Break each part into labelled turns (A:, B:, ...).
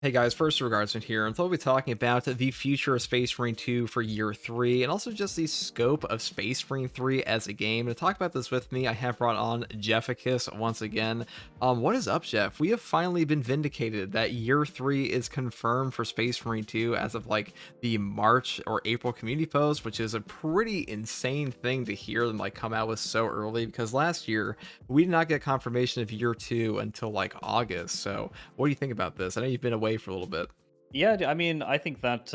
A: Hey guys, first regardsman here, and we'll be talking about the future of Space Marine 2 for year 3, and also just the scope of Space Marine 3 as a game. To talk about this with me, I have brought on Jefficus once again. What is up, Jeff? We have finally been vindicated that year 3 is confirmed for Space Marine 2 as of like the March or April community post, which is a pretty insane thing to hear them like come out with so early, because last year we did not get confirmation of year 2 until like August. So what do you think about this? I know you've been away for a little bit.
B: Yeah, I mean, I think that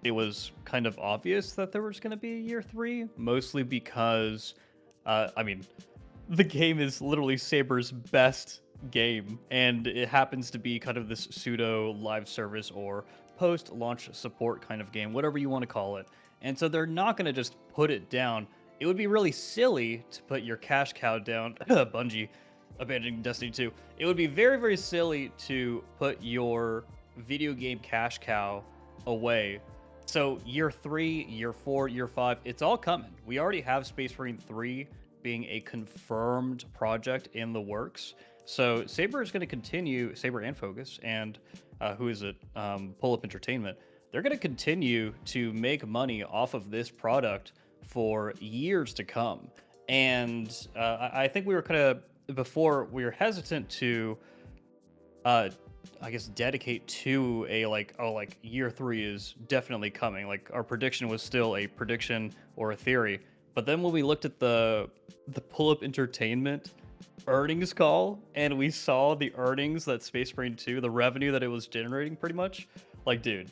B: it was kind of obvious that there was going to be a year three, mostly because, I mean, the game is literally Saber's best game, and it happens to be kind of this pseudo live service or post launch support kind of game, whatever you want to call it. And so they're not going to just put it down. It would be really silly to put your cash cow down, Bungie abandoning Destiny 2. It would be very, very silly to put your video game cash cow away. So year 3, year 4, year 5, it's all coming. We already have Space Marine 3 being a confirmed project in the works. So Saber is going to continue, Saber and Focus, and who is it? Pull Up Entertainment. They're going to continue to make money off of this product for years to come. And I think we were kind of before we were hesitant to I guess dedicate to a like year 3 is definitely coming. Like our prediction was still a prediction or a theory. But then when we looked at the Pull Up Entertainment earnings call and we saw the earnings that Space Marine 2, the revenue that it was generating pretty much, like dude,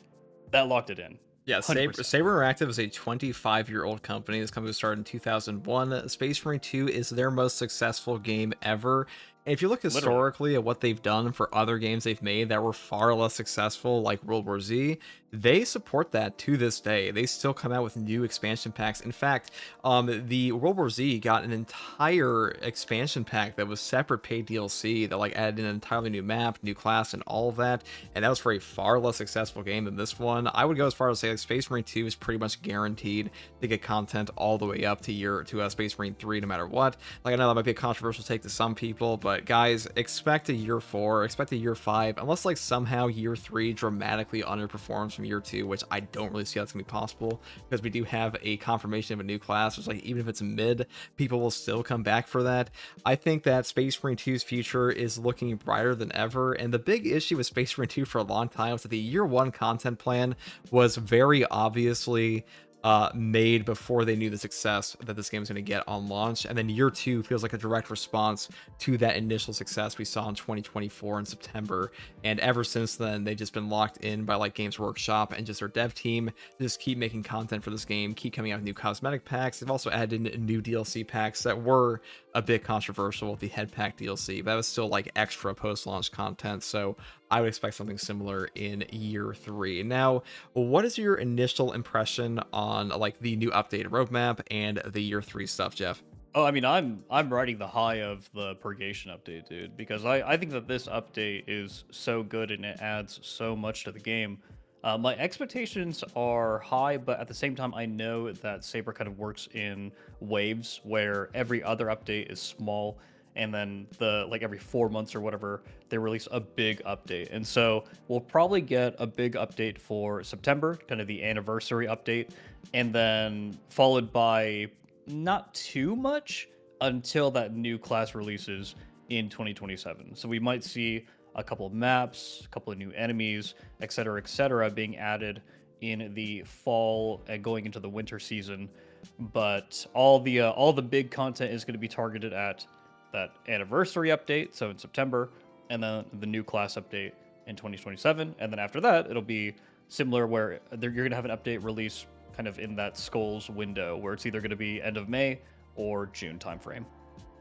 B: that locked it in.
A: Yeah, Saber,
B: 100%.
A: Saber Interactive is a 25-year-old company. This company was started in 2001. Space Marine 2 is their most successful game ever. And if you look
B: Literally.
A: historically at what they've done for other games they've made that were far less successful, like World War Z, they support that to this day. They still come out with new expansion packs. In fact, the World War Z got an entire expansion pack that was separate paid DLC that like added an entirely new map, new class, and all of that. And that was for a far less successful game than this one. I would go as far as say like Space Marine 2 is pretty much guaranteed to get content all the way up to Space Marine 3 no matter what. Like I know that might be a controversial take to some people, but guys, expect a year 4, expect a year 5, unless like somehow year 3 dramatically underperforms from year 2, which I don't really see how that's gonna be possible because we do have a confirmation of a new class, which like even if it's mid, people will still come back for that. I think that Space Marine 2's future is looking brighter than ever, and the big issue with Space Marine 2 for a long time was that the year 1 content plan was very obviously made before they knew the success that this game was going to get on launch. And then year 2 feels like a direct response to that initial success we saw in 2024 in September. And ever since then, they've just been locked in by like Games Workshop and just their dev team. Just keep making content for this game, keep coming out with new cosmetic packs. They've also added in new DLC packs that were a bit controversial with the head pack DLC, but that was still like extra post-launch content. So I would expect something similar in year 3. Now, what is your initial impression on like the new updated roadmap and the year 3 stuff, Jeff?
B: Oh, I mean, I'm riding the high of the purgation update, dude, because I think that this update is so good and it adds so much to the game. My expectations are high, but at the same time, I know that Saber kind of works in waves where every other update is small, and then the like every 4 months or whatever, they release a big update. And so we'll probably get a big update for September, kind of the anniversary update, and then followed by not too much until that new class releases in 2027. So we might see a couple of maps, a couple of new enemies, etc., being added in the fall and going into the winter season. But all the big content is going to be targeted at that anniversary update, so in September, and then the new class update in 2027. And then after that, it'll be similar where you're going to have an update release kind of in that Skulls window where it's either going to be end of May or June timeframe.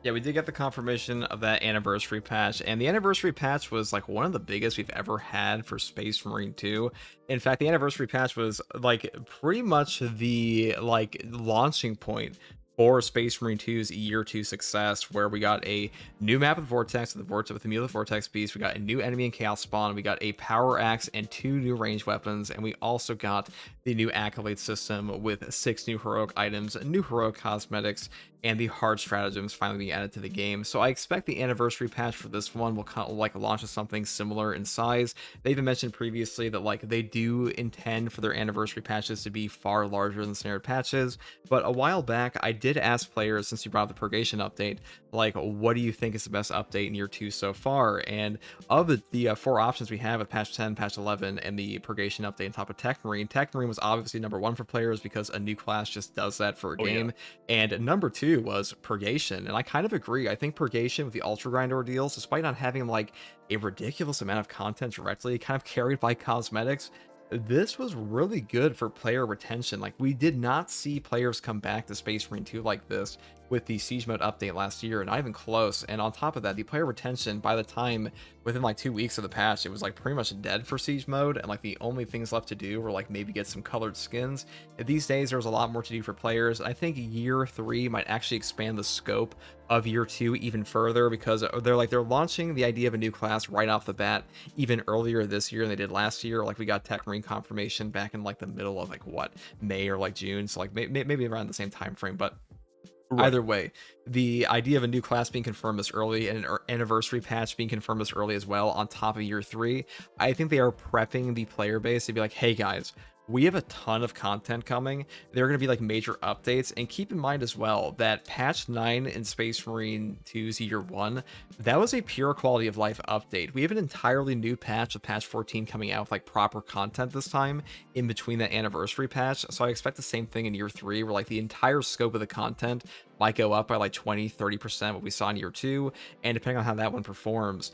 A: Yeah, we did get the confirmation of that anniversary patch, and the anniversary patch was like one of the biggest we've ever had for Space Marine 2. In fact, the anniversary patch was like pretty much the like launching point for Space Marine 2's year 2 success, where we got a new map with Vortex, with the Meal of Vortex Beast, we got a new enemy and Chaos Spawn, we got a Power Axe and 2 new ranged weapons, and we also got the new accolade system with 6 new heroic items, new heroic cosmetics, and the hard stratagems finally being added to the game. So I expect the anniversary patch for this one will kind of like launch with something similar in size. They even mentioned previously that like they do intend for their anniversary patches to be far larger than standard patches. But a while back, I did ask players, since you brought up the purgation update, like, what do you think is the best update in year 2 so far? And of the four options we have with patch 10, patch 11, and the purgation update on top of Tech Marine was obviously number one for players because a new class just does that for a
B: Oh yeah.
A: game. And number two was Purgation. And I kind of agree. I think Purgation with the Ultra Grind ordeals, despite not having like a ridiculous amount of content directly, kind of carried by cosmetics, this was really good for player retention. Like, we did not see players come back to Space Marine 2 like this with the Siege Mode update last year, not even close. And on top of that, the player retention, by the time within like 2 weeks of the patch, it was like pretty much dead for Siege Mode, and like the only things left to do were like maybe get some colored skins. These days, there's a lot more to do for players. I think year 3 might actually expand the scope of year 2 even further, because they're launching the idea of a new class right off the bat even earlier this year than they did last year. Like, we got Tech Marine confirmation back in like the middle of like what, May or like June, so like maybe around the same time frame. But
B: Right.
A: either way, the idea of a new class being confirmed this early and an anniversary patch being confirmed this early as well on top of year 3, I think they are prepping the player base to be like, hey guys, we have a ton of content coming. There are going to be like major updates. And keep in mind as well that patch 9 in Space Marine 2's year 1, that was a pure quality of life update. We have an entirely new patch with patch 14 coming out with like proper content this time in between that anniversary patch. So I expect the same thing in year 3, where like the entire scope of the content might go up by like 20-30% what we saw in year 2. And depending on how that one performs,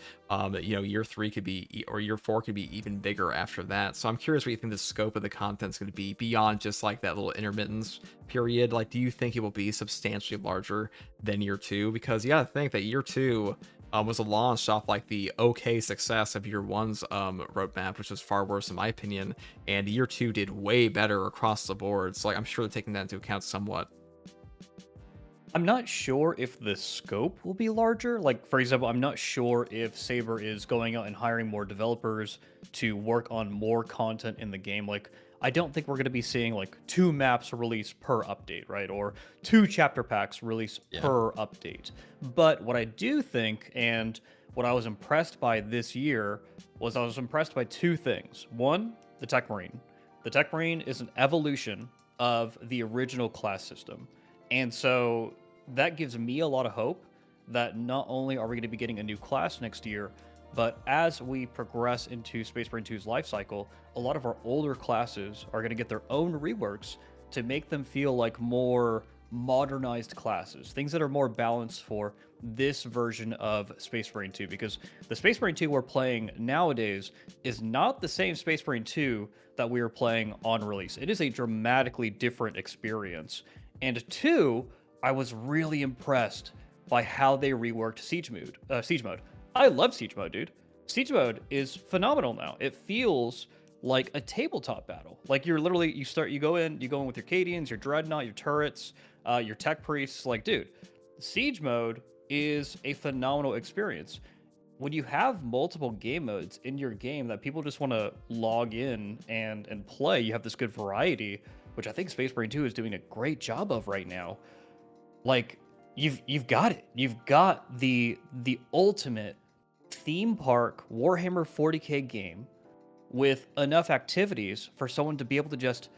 A: year 3 could be, or year 4 could be even bigger after that. So I'm curious what you think the scope of the content is going to be beyond just like that little intermittence period. Like, do you think it will be substantially larger than year 2? Because you gotta think that year 2 was a launch off like the okay success of year 1's roadmap, which was far worse in my opinion, and year 2 did way better across the board. So like, I'm sure they're taking that into account somewhat.
B: I'm not sure if the scope will be larger. Like, for example, I'm not sure if Saber is going out and hiring more developers to work on more content in the game. Like, I don't think we're going to be seeing like 2 maps released per update, right? Or 2 chapter packs released
A: Yeah.
B: per update. But what I do think, and what I was impressed by this year, was I was impressed by 2 things. One, the Tech Marine. The Tech Marine is an evolution of the original class system. And so that gives me a lot of hope that not only are we going to be getting a new class next year, but as we progress into Space Marine 2's life cycle, a lot of our older classes are going to get their own reworks to make them feel like more modernized classes, things that are more balanced for this version of Space Marine 2. Because the Space Marine 2 we're playing nowadays is not the same Space Marine 2 that we were playing on release. It is a dramatically different experience. And two, I was really impressed by how they reworked Siege Mode. Siege Mode. I love Siege Mode, dude. Siege Mode is phenomenal now. It feels like a tabletop battle. Like, you're literally you go in with your Cadians, your Dreadnought, your turrets, your Tech Priests. Like, dude, Siege Mode is a phenomenal experience. When you have multiple game modes in your game that people just want to log in and play, you have this good variety, which I think Space Marine 2 is doing a great job of right now. Like, you've got it. You've got the ultimate theme park Warhammer 40K game with enough activities for someone to be able to just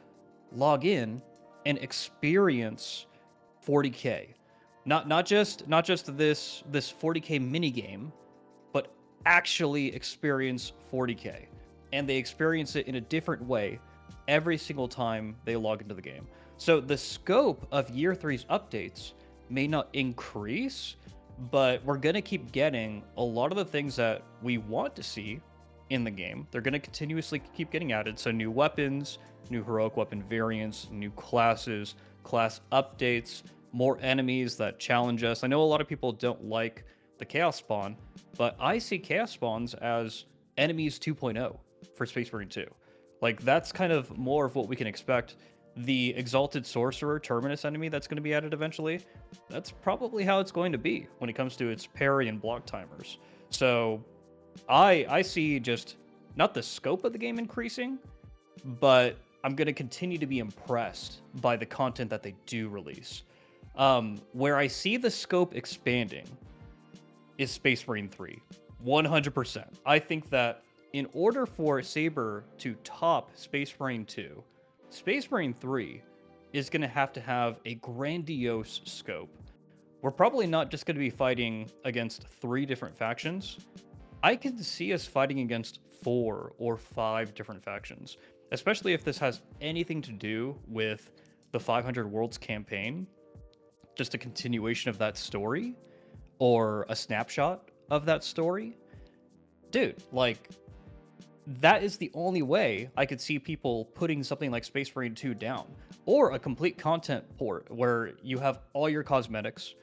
B: log in and experience 40K. Not just this 40K mini game, but actually experience 40K. And they experience it in a different way every single time they log into the game. So the scope of year 3's updates may not increase, but we're going to keep getting a lot of the things that we want to see in the game. They're going to continuously keep getting added. So new weapons, new heroic weapon variants, new classes, class updates, more enemies that challenge us. I know a lot of people don't like the Chaos Spawn, but I see Chaos Spawns as enemies 2.0 for Space Marine 2. Like, that's kind of more of what we can expect. The Exalted Sorcerer Terminus enemy that's going to be added eventually, that's probably how it's going to be when it comes to its parry and block timers. So I see just not the scope of the game increasing, but I'm going to continue to be impressed by the content that they do release. Where I see the scope expanding is Space Marine 3. 100%. I think that in order for Saber to top Space Marine 2, Space Marine 3 is going to have a grandiose scope. We're probably not just going to be fighting against 3 different factions. I can see us fighting against 4 or 5 different factions, especially if this has anything to do with the 500 Worlds campaign, just a continuation of that story or a snapshot of that story. Dude, like, that is the only way I could see people putting something like Space Marine 2 down, or a complete content port where you have all your cosmetics,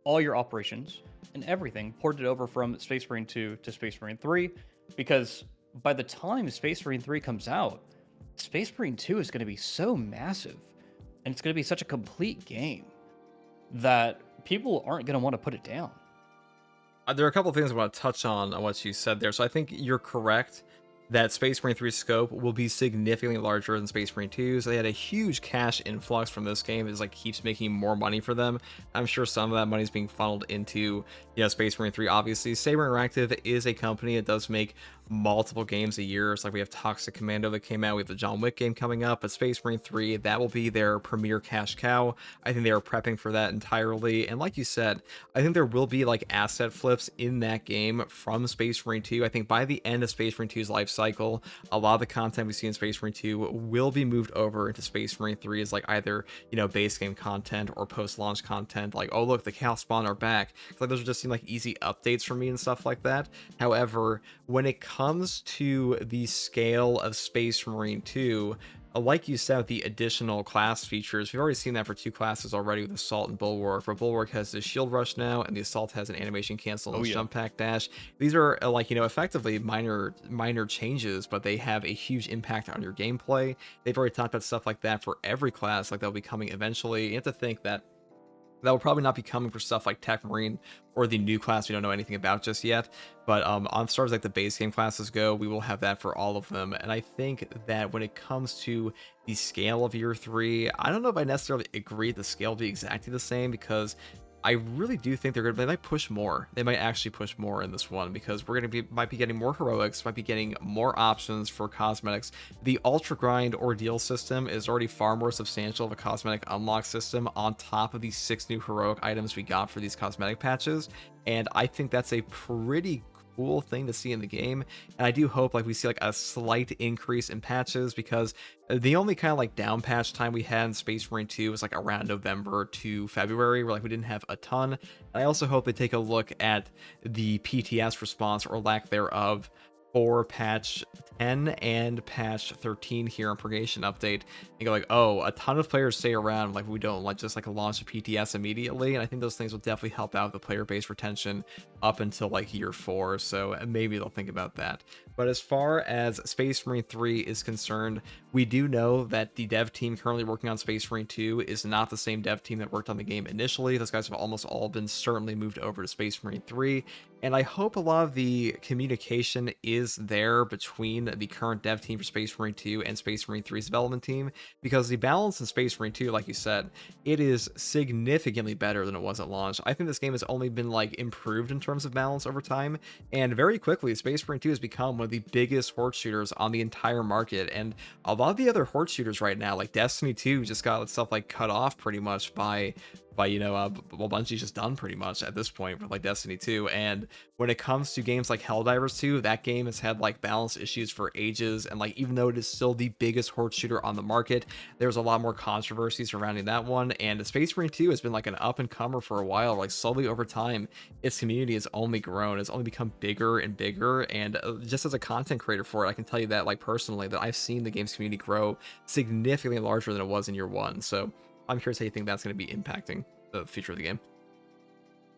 B: all your operations, and everything ported over from Space Marine 2 to Space Marine 3, because by the time Space Marine 3 comes out, Space Marine 2 is going to be so massive, and it's going to be such a complete game that people aren't going to want to put it down.
A: There are a couple of things I want to touch on what you said there. So I think you're correct that Space Marine 3's scope will be significantly larger than Space Marine 2's. They had a huge cash influx from this game. It like keeps making more money for them. I'm sure some of that money is being funneled into, Space Marine 3. Obviously, Saber Interactive is a company that does make multiple games a year. It's like we have Toxic Commando that came out, we have the John Wick game coming up, but Space Marine 3, that will be their premier cash cow. I think they are prepping for that entirely. And like you said, I think there will be like asset flips in that game from Space Marine 2. I think by the end of Space Marine 2's life cycle, a lot of the content we see in Space Marine 2 will be moved over into Space Marine 3 as like either, base game content or post-launch content. Like, oh look, the Cal Spawn are back. Like those are just seem like easy updates for me and stuff like that. However, when it comes to the scale of Space Marine 2, like you said, the additional class features, we've already seen that for 2 classes already with Assault and Bulwark, where Bulwark has the Shield Rush now, and the Assault has an animation cancel and Jump Pack Dash. These are, effectively minor changes, but they have a huge impact on your gameplay. They've already talked about stuff like that for every class, like that'll be coming eventually. You have to think that will probably not be coming for stuff like Tech Marine or the new class we don't know anything about just yet. But on as far as like the base game classes go, we will have that for all of them. And I think that when it comes to the scale of year 3, I don't know if I necessarily agree the scale will be exactly the same, because I really do think they might push more. They might actually push more in this one, because might be getting more heroics, might be getting more options for cosmetics. The Ultra Grind Ordeal system is already far more substantial of a cosmetic unlock system on top of these 6 new heroic items we got for these cosmetic patches. And I think that's a pretty cool thing to see in the game. And I do hope like we see like a slight increase in patches, because the only kind of like down patch time we had in Space Marine 2 was like around November to February, where like we didn't have a ton. And I also hope they take a look at the PTS response or lack thereof for patch 10 and patch 13 here on Purgation Update, and go like, oh, a ton of players stay around, like we don't like just like launch a PTS immediately. And I think those things will definitely help out the player base retention up until like year 4, so maybe they'll think about that. But as far as Space Marine 3 is concerned, we do know that the dev team currently working on Space Marine 2 is not the same dev team that worked on the game initially. Those guys have almost all been certainly moved over to Space Marine 3, and I hope a lot of the communication is there between the current dev team for Space Marine 2 and Space Marine 3's development team, because the balance in Space Marine 2, like you said, it is significantly better than it was at launch. I think this game has only been like improved in terms of balance over time, and very quickly Space Marine 2 has become one of the biggest horde shooters on the entire market. And a lot of the other horde shooters right now, like Destiny 2 just got itself like cut off pretty much by well, Bungie's just done pretty much at this point with like Destiny 2. And when it comes to games like Helldivers 2, that game has had like balance issues for ages, and like even though it is still the biggest horde shooter on the market, there's a lot more controversy surrounding that one. And Space Marine 2 has been like an up and comer for a while. Like slowly over time, its community has only grown, it's only become bigger and bigger. And just as a content creator for it, I can tell you that like personally, that I've seen the game's community grow significantly larger than it was in year 1. So I'm curious how you think that's going to be impacting the future of the game.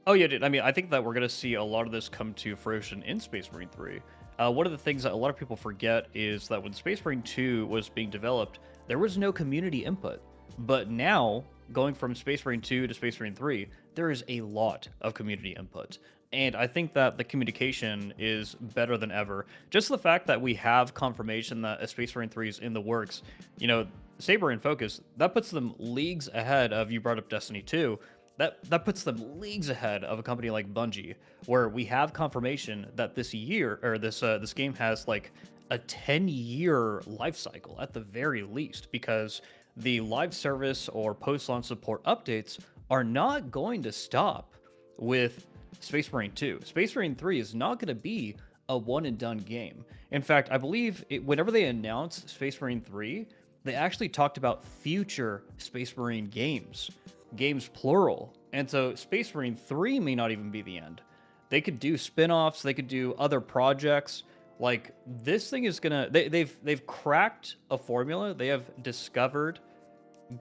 B: Oh yeah, dude. I mean, I think that we're gonna see a lot of this come to fruition in Space Marine 3. One of the things that a lot of people forget is that when Space Marine 2 was being developed, there was no community input. But now, going from Space Marine 2 to Space Marine 3, there is a lot of community input. And I think that the communication is better than ever. Just the fact that we have confirmation that a Space Marine 3 is in the works, Saber and Focus, that puts them leagues ahead of, you brought up Destiny 2. that puts them leagues ahead of a company like Bungie, where we have confirmation that this year or this game has like a 10-year life cycle at the very least, because the live service or post-launch support updates are not going to stop with Space Marine 2. Space Marine 3 is not going to be a one and done game. In fact, I believe whenever they announced Space Marine 3, they actually talked about future Space Marine games, games plural. And so Space Marine 3 may not even be the end. They could do spin-offs, they could do other projects. Like this thing is gonna they've cracked a formula. They have discovered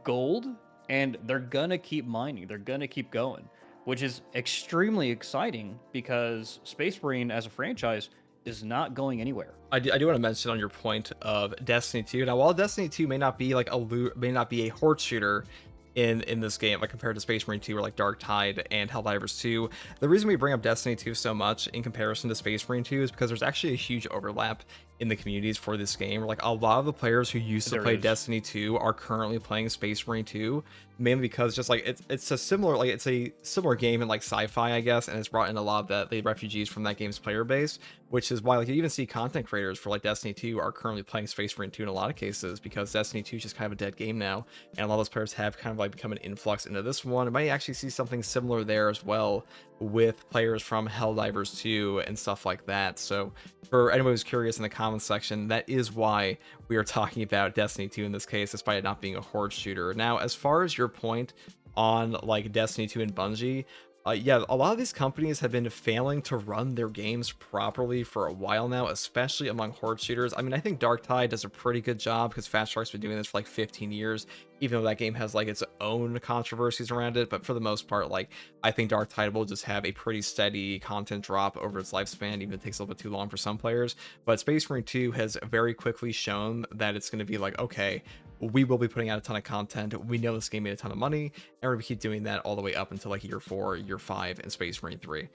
B: gold, and they're gonna keep mining. They're gonna keep going, which is extremely exciting because Space Marine as a franchise is not going anywhere.
A: I do want to mention on your point of Destiny 2. Now, while Destiny 2 may not be like may not be a horde shooter in this game, like compared to Space Marine 2 or like Dark Tide and Helldivers 2, the reason we bring up Destiny 2 so much in comparison to Space Marine 2 is because there's actually a huge overlap in the communities for this game. Like a lot of the players who used to play Destiny 2 are currently playing Space Marine 2, mainly because just like it's a similar, like it's a similar game in like sci-fi, I guess, and it's brought in a lot of the refugees from that game's player base, which is why like you even see content creators for like Destiny 2 are currently playing Space Marine 2 in a lot of cases, because Destiny 2 is just kind of a dead game now, and a lot of those players have kind of like become an influx into this one. It might actually see something similar there as well with players from Helldivers 2 and stuff like that. So for anyone who's curious in the comments section, that is why we are talking about Destiny 2 in this case, despite it not being a horde shooter. Now, as far as your point on like Destiny 2 and Bungie, yeah, a lot of these companies have been failing to run their games properly for a while now, especially among horde shooters. I mean, I think Dark Tide does a pretty good job because Fat Shark's been doing this for like 15 years, even though that game has like its own controversies around it. But for the most part, like I think Dark Tide will just have a pretty steady content drop over its lifespan, even if it takes a little bit too long for some players. But Space Marine 2 has very quickly shown that it's going to be like, okay, we will be putting out a ton of content. We know this game made a ton of money, and we're going to keep doing that all the way up until like year 4, year 5 in Space Marine 3.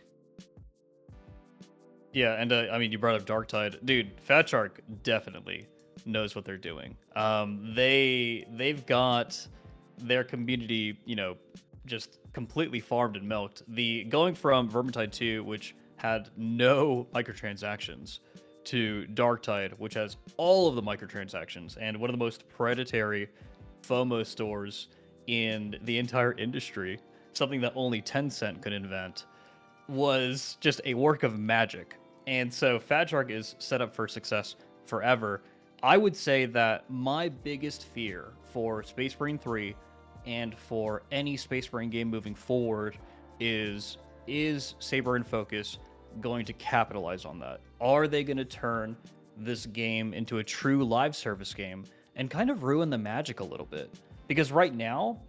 B: Yeah, and I mean, you brought up Dark Tide, dude. Fat Shark definitely knows what they're doing. They've got their community, you know, just completely farmed and milked. The going from Vermintide 2, which had no microtransactions, to Dark Tide, which has all of the microtransactions and one of the most predatory FOMO stores in the entire industry, something that only Tencent could invent, was just a work of magic. And so Fat Shark is set up for success forever. I would say that my biggest fear for Space Marine 3 and for any Space Marine game moving forward is Saber and Focus going to capitalize on that? Are they going to turn this game into a true live service game and kind of ruin the magic a little bit? Because right now,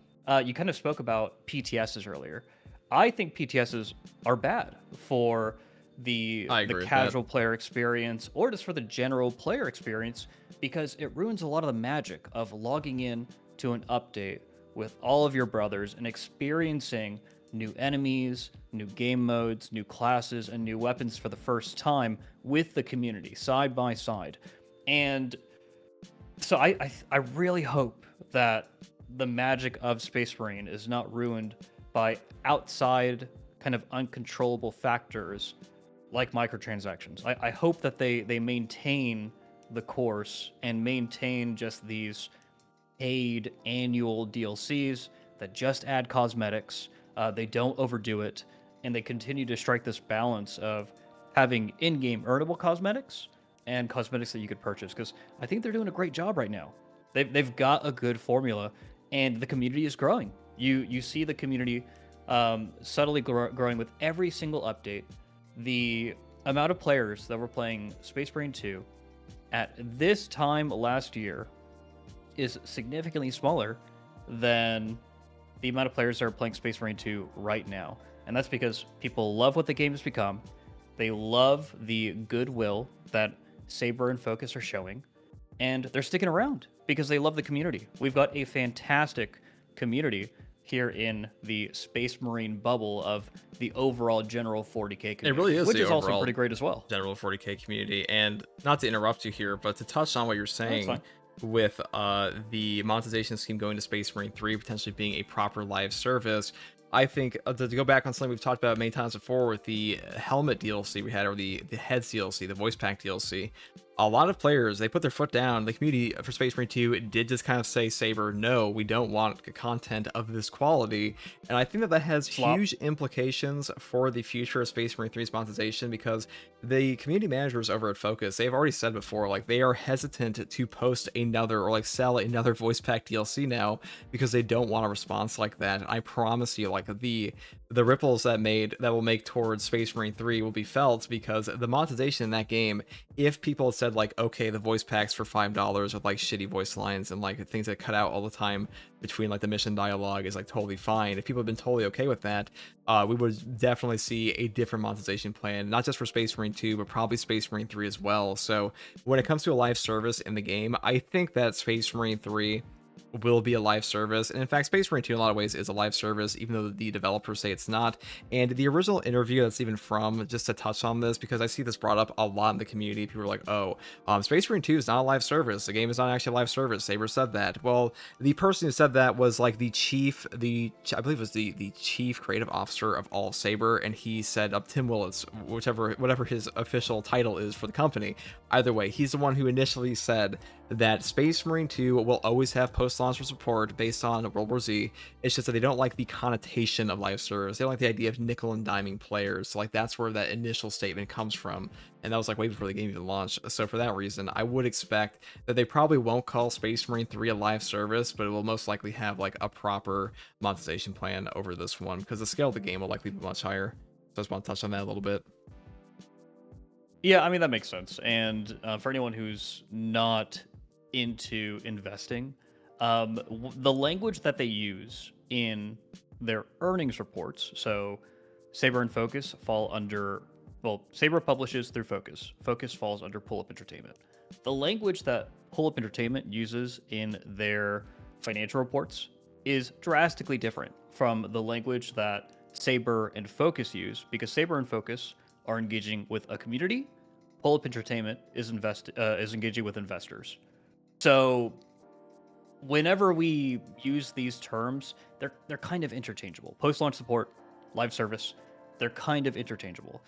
B: you kind of spoke about PTSs earlier. I think PTSs are bad for the casual player experience, or just for the general player experience, because it ruins a lot of the magic of logging in to an update with all of your brothers and experiencing new enemies, new game modes, new classes, and new weapons for the first time with the community, side by side. And so I really hope that the magic of Space Marine is not ruined by outside kind of uncontrollable factors like microtransactions. I hope that they maintain the course and maintain just these paid annual DLCs that just add cosmetics. They don't overdo it, and they continue to strike this balance of having in-game earnable cosmetics and cosmetics that you could purchase, because I think they're doing a great job right now. They've got a good formula, and the community is growing. You see the community subtly growing with every single update. The amount of players that were playing Space Marine 2 at this time last year is significantly smaller than the amount of players that are playing Space Marine 2 right now. And that's because people love what the game has become. They love the goodwill that Saber and Focus are showing. And they're sticking around because they love the community. We've got a fantastic community here in the Space Marine bubble of the overall general 40k community.
A: It really is,
B: which
A: the
B: is also
A: overall
B: pretty great as well.
A: General 40k community. And not to interrupt you here, but to touch on what you're saying with the monetization scheme going to Space Marine 3 potentially being a proper live service, I think to go back on something we've talked about many times before with the helmet DLC we had, or the heads DLC, the voice pack DLC. A lot of players, they put their foot down. The community for Space Marine 2 did just kind of say, Saber, no, we don't want content of this quality. And I think that that has
B: Flop.
A: huge implications for the future of Space Marine 3's monetization, because the community managers over at Focus, they've already said before, like, they are hesitant to post another or like sell another voice pack DLC now because they don't want a response like that. I promise you, like, the ripples that will make towards Space Marine 3 will be felt, because the monetization in that game, if people had said like, okay, the voice packs for $5 with like shitty voice lines and like things that cut out all the time between like the mission dialogue is like totally fine. If people have been totally okay with that, we would definitely see a different monetization plan, not just for Space Marine 2, but probably Space Marine 3 as well. So when it comes to a live service in the game, I think that Space Marine 3 will be a live service. And in fact, Space Marine 2 in a lot of ways is a live service, even though the developers say it's not. And the original interview that's even from, just to touch on this, because I see this brought up a lot in the community, people are like, oh, Space Marine 2 is not a live service. The game is not actually a live service. Saber said that. Well, the person who said that was like the chief, I believe it was the chief creative officer of all Saber, and he said Tim Willits, whatever his official title is for the company. Either way, he's the one who initially said that Space Marine 2 will always have post-launch support based on World War Z. It's just that they don't like the connotation of live service. They don't like the idea of nickel and diming players. So like that's where that initial statement comes from. And that was like way before the game even launched. So for that reason, I would expect that they probably won't call Space Marine 3 a live service, but it will most likely have like a proper monetization plan over this one, because the scale of the game will likely be much higher. So I just want to touch on that a little bit.
B: Yeah, I mean, that makes sense. And for anyone who's not into investing, the language that they use in their earnings reports, so Saber and Focus fall under, well, Saber publishes through Focus. Focus falls under Pull Up Entertainment. The language that Pull Up Entertainment uses in their financial reports is drastically different from the language that Saber and Focus use, because Saber and Focus are engaging with a community. Pull Up Entertainment is engaging with investors. So whenever we use these terms, they're kind of interchangeable. Post-launch support, live service, they're kind of interchangeable.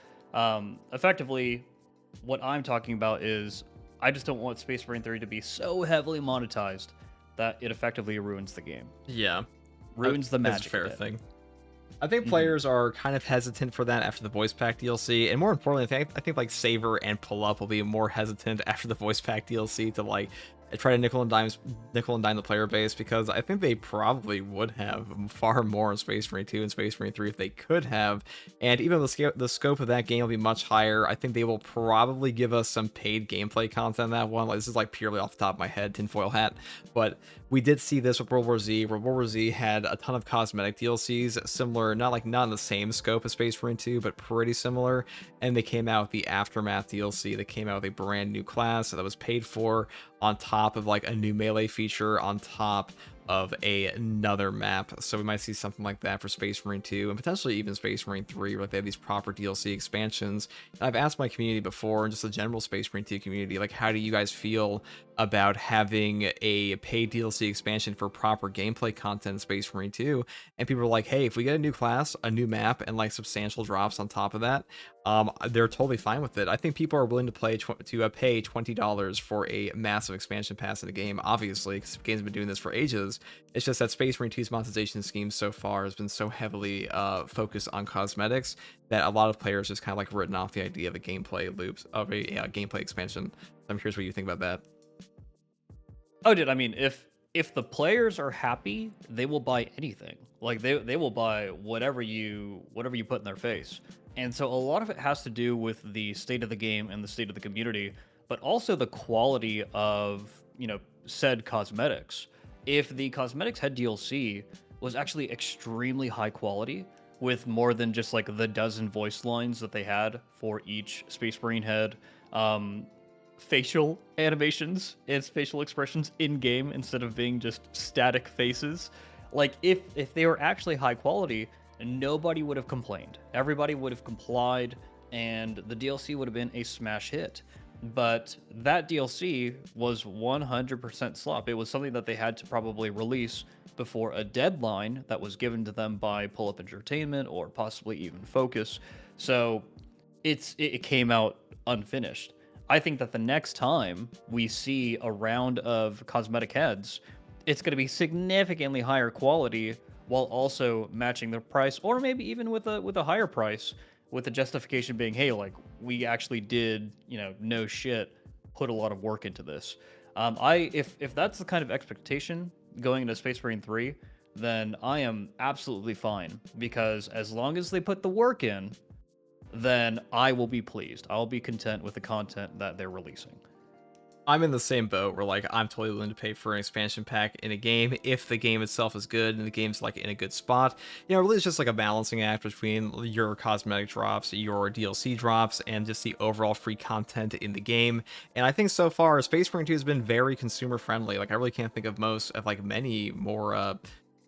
B: Effectively, what I'm talking about is I just don't want Space Marine 3 to be so heavily monetized that it effectively ruins the game.
A: Yeah.
B: Ruins the magic.
A: That's a fair
B: of it.
A: thing. I think players are kind of hesitant for that after the voice pack DLC, and more importantly, I think like Saver and Pull Up will be more hesitant after the voice pack DLC to like try to nickel and dime the player base, because I think they probably would have far more in Space Marine 2 and Space Marine 3 if they could have. And even though the scope of that game will be much higher, I think they will probably give us some paid gameplay content in that one. Like, this is like purely off the top of my head, tinfoil hat, but we did see this with World War Z, where World War Z had a ton of cosmetic DLCs, similar, not in the same scope as Space Marine 2, but pretty similar. And they came out with the Aftermath DLC. They came out with a brand new class that was paid for, on top of like a new melee feature, on top of another map. So we might see something like that for Space Marine 2 and potentially even Space Marine 3, where they have these proper DLC expansions. And I've asked my community before, and just the general Space Marine 2 community, like, how do you guys feel about having a paid DLC expansion for proper gameplay content in Space Marine 2? And people are like, hey, if we get a new class, a new map, and like substantial drops on top of that, they're totally fine with it. I think people are willing to pay $20 for a massive expansion pass in the game, obviously, because the game's been doing this for ages. It's just that Space Marine 2's monetization scheme so far has been so heavily focused on cosmetics that a lot of players just kind of like written off the idea of a gameplay loops of a gameplay expansion. I'm curious what you think about that.
B: Oh, dude, I mean, if the players are happy, they will buy anything. Like they will buy whatever you put in their face. And so a lot of it has to do with the state of the game and the state of the community, but also the quality of, said cosmetics. If the cosmetics head DLC was actually extremely high quality, with more than just like the dozen voice lines that they had for each Space Marine head, facial animations and facial expressions in game instead of being just static faces. Like if they were actually high quality, nobody would have complained. Everybody would have complied, and the DLC would have been a smash hit. But that DLC was 100% slop. It was something that they had to probably release before a deadline that was given to them by Pull Up Entertainment or possibly even Focus. So it came out unfinished. I think that the next time we see a round of cosmetic heads, it's going to be significantly higher quality while also matching the price, or maybe even with a higher price, with the justification being, hey, like we actually did, no shit, put a lot of work into this. If that's the kind of expectation going into Space Marine 3, then I am absolutely fine, because as long as they put the work in, then I will be pleased. I'll be content with the content that they're releasing.
A: I'm in the same boat where like I'm totally willing to pay for an expansion pack in a game if the game itself is good and the game's like in a good spot. Really it's just like a balancing act between your cosmetic drops, your DLC drops, and just the overall free content in the game. And I think so far Space Marine 2 has been very consumer friendly. Like I really can't think of many more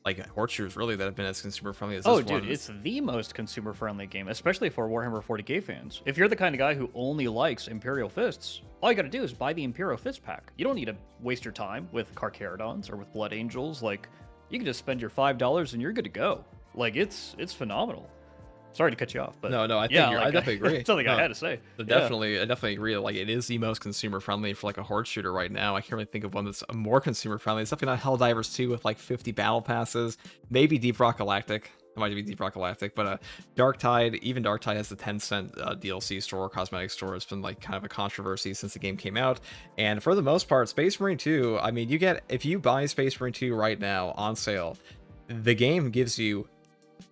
A: like horde shooters really that have been as consumer friendly as
B: Oh,
A: this
B: dude,
A: one.
B: it's the most consumer-friendly game, especially for Warhammer 40k fans. If you're the kind of guy who only likes Imperial Fists, all you gotta do is buy the Imperial Fist pack. You don't need to waste your time with Carcharodons or with Blood Angels. Like, you can just spend your $5 and you're good to go. Like, it's phenomenal. Sorry to cut you off, but
A: No, I
B: yeah,
A: think I
B: like,
A: definitely agree.
B: that's something I
A: No.
B: had to say.
A: But
B: Yeah.
A: I definitely agree that like it is the most consumer friendly for like a horde shooter right now. I can't really think of one that's more consumer friendly. It's definitely not Helldivers 2 with like 50 battle passes. Maybe Deep Rock Galactic. It might be Deep Rock Galactic, but Dark Tide, even Dark Tide has the 10-cent DLC store, cosmetic store. It's been like kind of a controversy since the game came out. And for the most part, Space Marine 2, I mean, if you buy Space Marine 2 right now on sale, the game gives you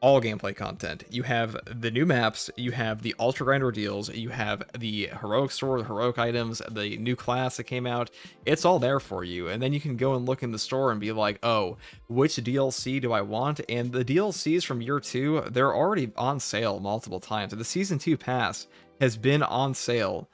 A: all gameplay content. You have the new maps, you have the Ultra Grind Ordeals, you have the Heroic Store, the Heroic items, the new class that came out. It's all there for you. And then you can go and look in the store and be like, oh, which DLC do I want? And the DLCs from year 2, they're already on sale multiple times. The Season 2 pass has been on sale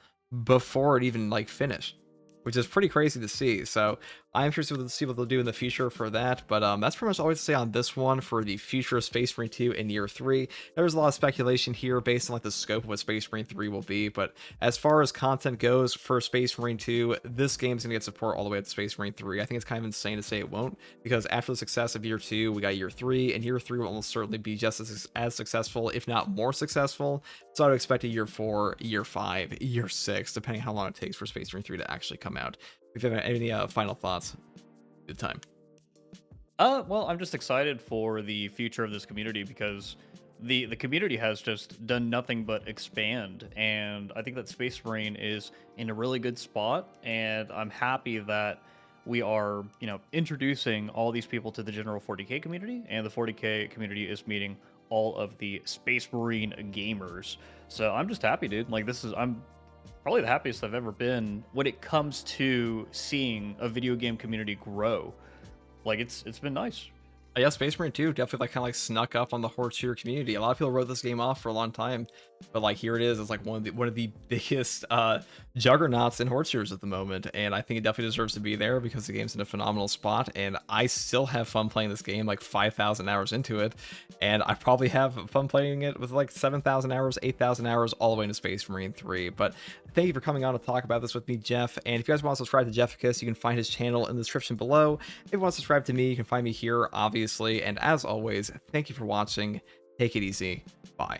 A: before it even like finished, which is pretty crazy to see. So I'm interested to see what they'll do in the future for that. But that's pretty much all I have to say on this one for the future of Space Marine 2 in year 3. There's a lot of speculation here based on like the scope of what Space Marine 3 will be. But as far as content goes for Space Marine 2, this game's gonna get support all the way up to Space Marine 3. I think it's kind of insane to say it won't, because after the success of year 2, we got year 3, and year 3 will almost certainly be just as successful, if not more successful. So I would expect a year 4, year 5, year 6, depending how long it takes for Space Marine 3 to actually come out. If you have any final thoughts, good time.
B: Well, I'm just excited for the future of this community, because the community has just done nothing but expand, and I think that Space Marine is in a really good spot, and I'm happy that we are, introducing all these people to the general 40k community, and the 40k community is meeting all of the Space Marine gamers. So I'm just happy, dude. Like, I'm probably the happiest I've ever been when it comes to seeing a video game community grow. Like, it's been nice.
A: Yeah, Space Marine 2 definitely like kind of like snuck up on the horde shooter community. A lot of people wrote this game off for a long time, but like here it is. It's like one of the biggest juggernauts in horde shooters at the moment, and I think it definitely deserves to be there because the game's in a phenomenal spot. And I still have fun playing this game, like 5,000 hours into it, and I probably have fun playing it with like 7,000 hours, 8,000 hours, all the way into Space Marine 3. But thank you for coming on to talk about this with me, Jeff. And if you guys want to subscribe to Jefficus, you can find his channel in the description below. If you want to subscribe to me, you can find me here, obviously. And as always, thank you for watching. Take it easy. Bye.